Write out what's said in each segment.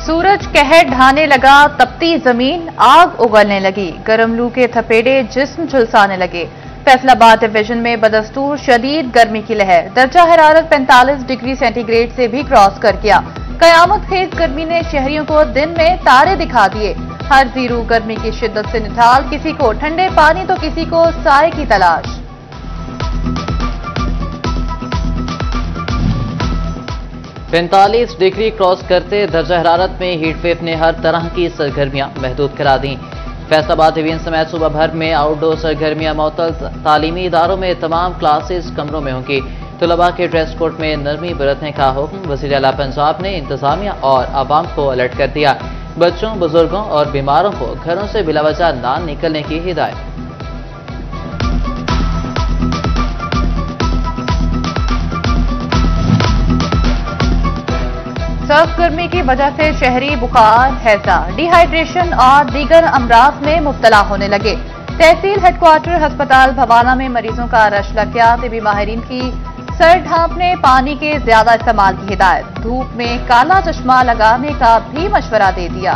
सूरज कहर ढाने लगा, तपती जमीन आग उगलने लगी, गर्म लू के थपेड़े जिस्म झुलसाने लगे। फैसलाबाद डिवीजन में बदस्तूर शदीद गर्मी की लहर, दर्जा हरारत 45 डिग्री सेंटीग्रेड से भी क्रॉस कर गया। कयामत खेज गर्मी ने शहरियों को दिन में तारे दिखा दिए। हर जीरू गर्मी की शिद्दत से निठाल, किसी को ठंडे पानी तो किसी को साए की तलाश। पैंतालीस डिग्री क्रॉस करते दर्जा हरारत में हीट वेव ने हर तरह की सरगर्मियां महदूद करा दी। फैसलाबाद डिवीजन समेत सूबा भर में आउटडोर सरगर्मियां मुअत्तल, तालीमी इदारों में तमाम क्लासेस कमरों में होंगी। तलबा के ड्रेस कोड में नरमी बरतने का हुक्म वज़ीर आला पंजाब ने इंतजामिया और आवाम को अलर्ट कर दिया। बच्चों, बुजुर्गों और बीमारों को घरों से बिलावजह ना निकलने की हिदायत। सख्त गर्मी की वजह से शहरी बुखार, हैजा, डिहाइड्रेशन और दीगर अमराज में मुब्तला होने लगे। तहसील हेडक्वार्टर अस्पताल भवाना में मरीजों का रश लग गया। तिबी माहिरीन की सर ढांपने पानी के ज्यादा इस्तेमाल की हिदायत। धूप में काला चश्मा लगाने का भी मशवरा दे दिया।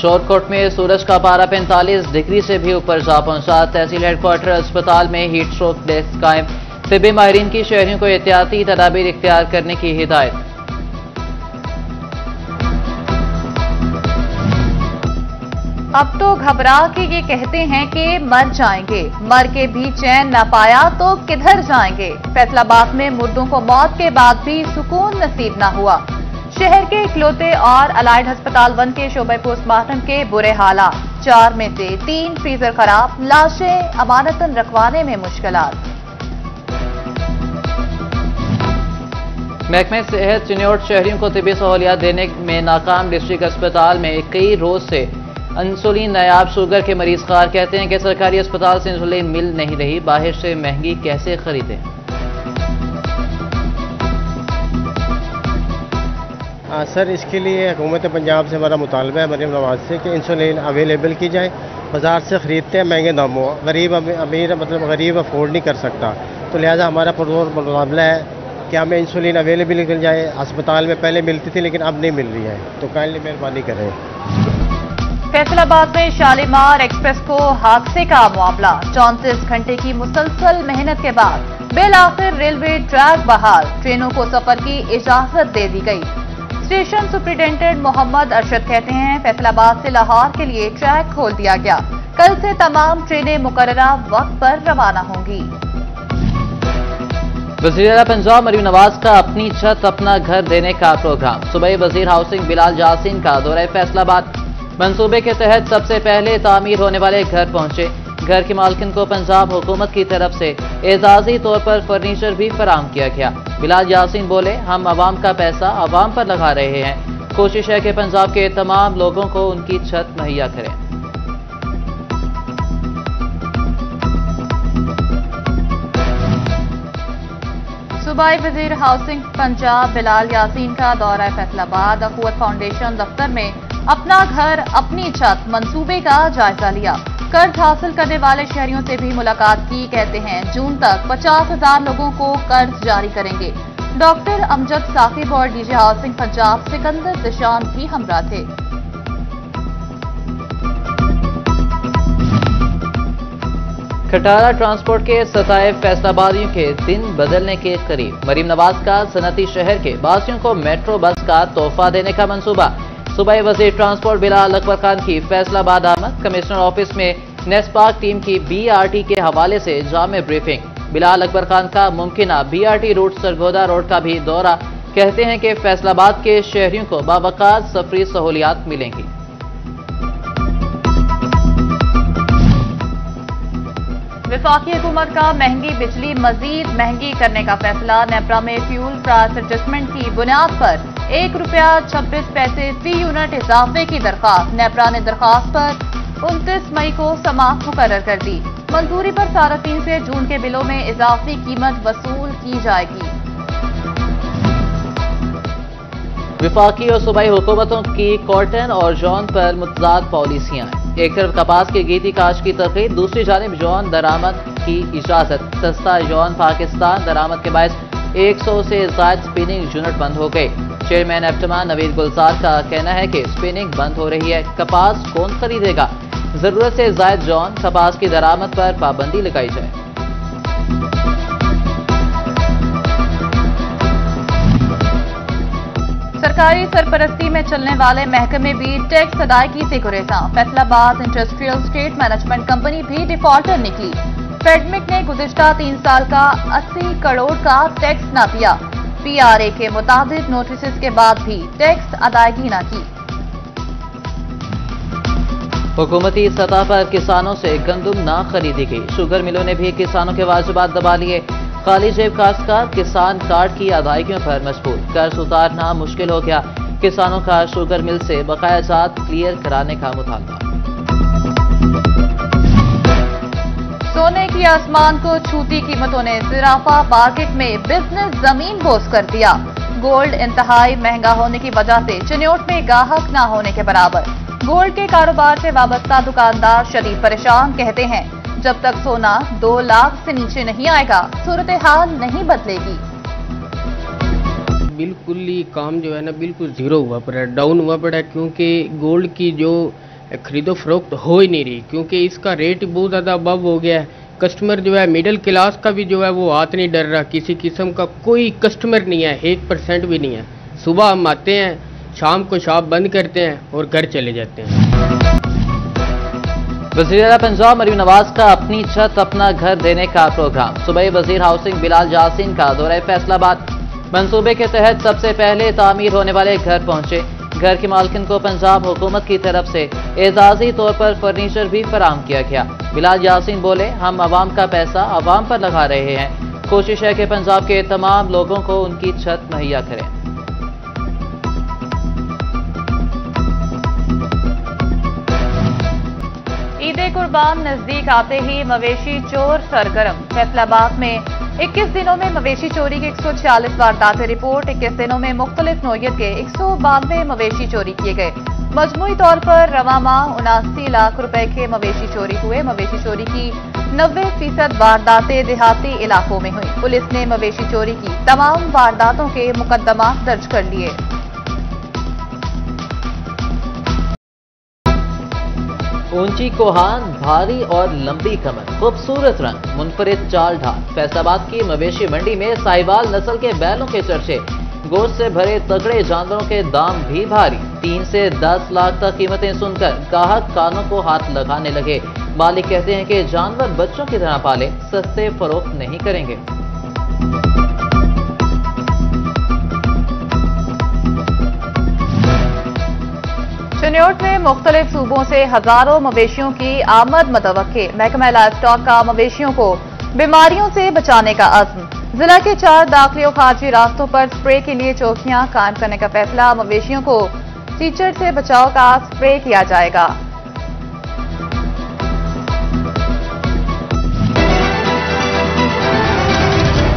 शोरकोट में सूरज का पारा 45 डिग्री से भी ऊपर जा पहुंचा। तहसील हेडक्वार्टर अस्पताल में हीट स्ट्रोक डेस्क कायम। तिब्बी माहिरीन की शहरियों को एहतियाती तदाबीर इख्तियार करने की हिदायत। अब तो घबरा के ये कहते हैं कि मर जाएंगे, मर के भी चैन न पाया तो किधर जाएंगे। फैसलाबाद में मुर्दों को मौत के बाद भी सुकून नसीब न हुआ। शहर के इकलौते और अलाइड अस्पताल 1 के शोबे पोस्टमार्टम के बुरे हालात। 4 में से 3 फ्रीजर खराब, लाशें अमानतन रखवाने में मुश्किलात। महकमे सेहत चिन्योट शहरियों को तिबी सहूलियात देने में नाकाम। डिस्ट्रिक्ट अस्पताल में कई रोज से इंसुलिन नायाब शुगर के मरीज खार कहते हैं कि सरकारी अस्पताल से इंसुलिन मिल नहीं रही, बाहर से महंगी कैसे खरीदें। सर, इसके लिए हुकूमत पंजाब से हमारा मुतालबा है मरीम नवाज से कि इंसुलिन अवेलेबल की जाए। बाजार से ख़रीदते हैं महंगे दामों, गरीब अमीर गरीब अफोर्ड नहीं कर सकता, तो लिहाजा हमारा मुतालबा है कि हमें इंसुलिन अवेलेबल मिल जाए। अस्पताल में पहले मिलती थी लेकिन अब नहीं मिल रही है, तो काइंडली मेहरबानी करें। फैसलाबाद में शालीमार एक्सप्रेस को हादसे का मामला। 34 घंटे की मुसलसल मेहनत के बाद बिल आखिर रेलवे ट्रैक बहाल, ट्रेनों को सफर की इजाजत दे दी गई। स्टेशन सुपरिटेंडेंट मोहम्मद अरशद कहते हैं फैसलाबाद से लाहौर के लिए ट्रैक खोल दिया गया। कल से तमाम ट्रेनें मुकर्ररा वक्त पर रवाना होंगी। वज़ीर आला पंजाब मरीम नवाज का अपनी छत अपना घर देने का प्रोग्राम। सूबाई वजीर हाउसिंग बिलाल यासीन का दौरा फैसलाबाद। मंसूबे के तहत सबसे पहले तामीर होने वाले घर पहुंचे। घर की मालकिन को पंजाब हुकूमत की तरफ से एजाजी तौर पर फर्नीचर भी फराहम किया गया। बिलाल यासीन बोले, हम आवाम का पैसा आवाम पर लगा रहे हैं। कोशिश है कि पंजाब के तमाम लोगों को उनकी छत मुहैया करें। सूबाई वजीर हाउसिंग पंजाब बिलाल यासीन का दौरा फैसलाबाद। अखुवत फाउंडेशन दफ्तर में अपना घर अपनी छत मंसूबे का जायजा लिया। कर्ज हासिल करने वाले शहरियों से भी मुलाकात की। कहते हैं जून तक 50,000 लोगों को कर्ज जारी करेंगे। डॉक्टर अमजद साकिब और डीजे हाउसिंग पंजाब सिकंदर दिशान भी हमरा थे। खटारा ट्रांसपोर्ट के सताए फैसलाबादियों के दिन बदलने के करीब। मरीम नवाज का सनती शहर के बासियों को मेट्रो बस का तोहफा देने का मंसूबा। सूबाई वजीर ट्रांसपोर्ट बिलाल अकबर खान की फैसलाबाद आमद। कमिश्नर ऑफिस में नेस्पाक टीम की BRT के हवाले से जामे ब्रीफिंग। बिलाल अकबर खान का मुमकिना BRT रूट सरगोदा रोड का भी दौरा। कहते हैं कि फैसलाबाद के शहरियों को बावकात सफरी सहूलियात मिलेंगी। वफाकी हुकूमत का महंगी बिजली मजीद महंगी करने का फैसला। नेपरा में फ्यूल प्राइस एडजस्टमेंट की बुनियाद पर ₹1.26 फी यूनिट इजाफे की दरखास्त। नेपरा ने दरखास्त पर 29 मई को समाअत मुकर्रर कर दी। मंजूरी पर 3.5 से जून के बिलों में इजाफी कीमत वसूल की जाएगी। वफाकी और सूबाई हुकूमतों की कॉटन और जॉन पर मुतजाद पॉलिसियां। एक तरफ कपास के गेती काश की तरकीब, दूसरी जानिब जॉन दरामद की इजाजत। सस्ता जॉन पाकिस्तान दरामद के बायस 100 से ज्यादा स्पिनिंग यूनिट बंद हो गए। चेयरमैन एप्टमा नवीद गुलजार का कहना है कि स्पिनिंग बंद हो रही है, कपास कौन खरीदेगा? जरूरत से ज्यादा जॉन कपास की दरामद पर पाबंदी लगाई जाए। सरकारी सरपरस्ती में चलने वाले महकमे भी टैक्स अदायगी से गुरेजा। Faisalabad industrial state management company भी डिफॉल्टर निकली। फेडमिक ने गुज़िश्ता 3 साल का 80 करोड़ का टैक्स न दिया। पीआरए के मुताबिक नोटिस के बाद भी टैक्स अदायगी न की। हुकूमती सतह पर किसानों से गंदम न खरीदी गई। शुगर मिलों ने भी किसानों के वाजिबात दबा लिए। खाली जेब काश्तकार किसान कार्ड की अदायगियों पर मजबूर। कर्ज उतारना मुश्किल हो गया। किसानों का शुगर मिल से बकाया जात क्लियर कराने का मुतालबा। सोने की आसमान को छूती कीमतों ने जिराफा मार्केट में बिजनेस जमीन बोस कर दिया। गोल्ड इंतहाई महंगा होने की वजह से चिन्योट में गाहक न होने के बराबर। गोल्ड के कारोबार से वाबस्ता दुकानदार शदीद परेशान। कहते हैं जब तक सोना 2 लाख से नीचे नहीं आएगा सूरत हाल नहीं बदलेगी। बिल्कुल ही काम जो है ना बिल्कुल जीरो हुआ पड़ा है, डाउन हुआ पड़ा है, क्योंकि गोल्ड की जो खरीदो फरोख्त हो ही नहीं रही, क्योंकि इसका रेट बहुत ज़्यादा अबव हो गया है। कस्टमर जो है मिडिल क्लास का भी जो है वो हाथ नहीं डर रहा। किसी किस्म का कोई कस्टमर नहीं है, 1% भी नहीं है। सुबह हम आते हैं, शाम को शॉप बंद करते हैं और घर चले जाते हैं। वज़ीर पंजाब मरीम नवाज का अपनी छत अपना घर देने का प्रोग्राम। सूबाई वजीर हाउसिंग बिलाल यासीन का दौरा फैसलाबाद। मंसूबे के तहत सबसे पहले तामीर होने वाले घर पहुंचे। घर के मालकिन को पंजाब हुकूमत की तरफ से एजाजी तौर पर फर्नीचर भी फराहम किया गया। बिलाल यासीन बोले, हम आवाम का पैसा आवाम पर लगा रहे हैं। कोशिश है कि पंजाब के तमाम लोगों को उनकी छत मुहैया करें। ईद कुर्बान नजदीक आते ही मवेशी चोर सरगर्म। फैसलाबाद में 21 दिनों में मवेशी चोरी की 146 वारदातें रिपोर्ट। 21 दिनों में मुख्तलिफ नौयत के 192 मवेशी चोरी किए गए। मजमूई तौर पर रवा माह 79 लाख रुपए के मवेशी चोरी हुए। मवेशी चोरी की 90% वारदातें देहाती इलाकों में हुई। पुलिस ने मवेशी चोरी की तमाम वारदातों के मुकदमा दर्ज कर लिए। ऊंची कोहान, भारी और लंबी कमर, खूबसूरत रंग, मुनफरिद चाल ढाल। फैसलाबाद की मवेशी मंडी में साहिवाल नस्ल के बैलों के चर्चे। गोश्त से भरे तगड़े जानवरों के दाम भी भारी। 3 से 10 लाख तक कीमतें सुनकर गाहक कानों को हाथ लगाने लगे। मालिक कहते हैं कि जानवर बच्चों की तरह पाले, सस्ते फरोख्त नहीं करेंगे। चिन्योट में मुख्तलिफ सूबों से हजारों मवेशियों की आमद मतवक्के। महकमा लाइव स्टॉक का मवेशियों को बीमारियों से बचाने का अज़्म। जिला के 4 दाखिली और खारजी रास्तों पर स्प्रे के लिए चौकियां कायम करने का फैसला। मवेशियों को चीचड़ से बचाव का स्प्रे किया जाएगा।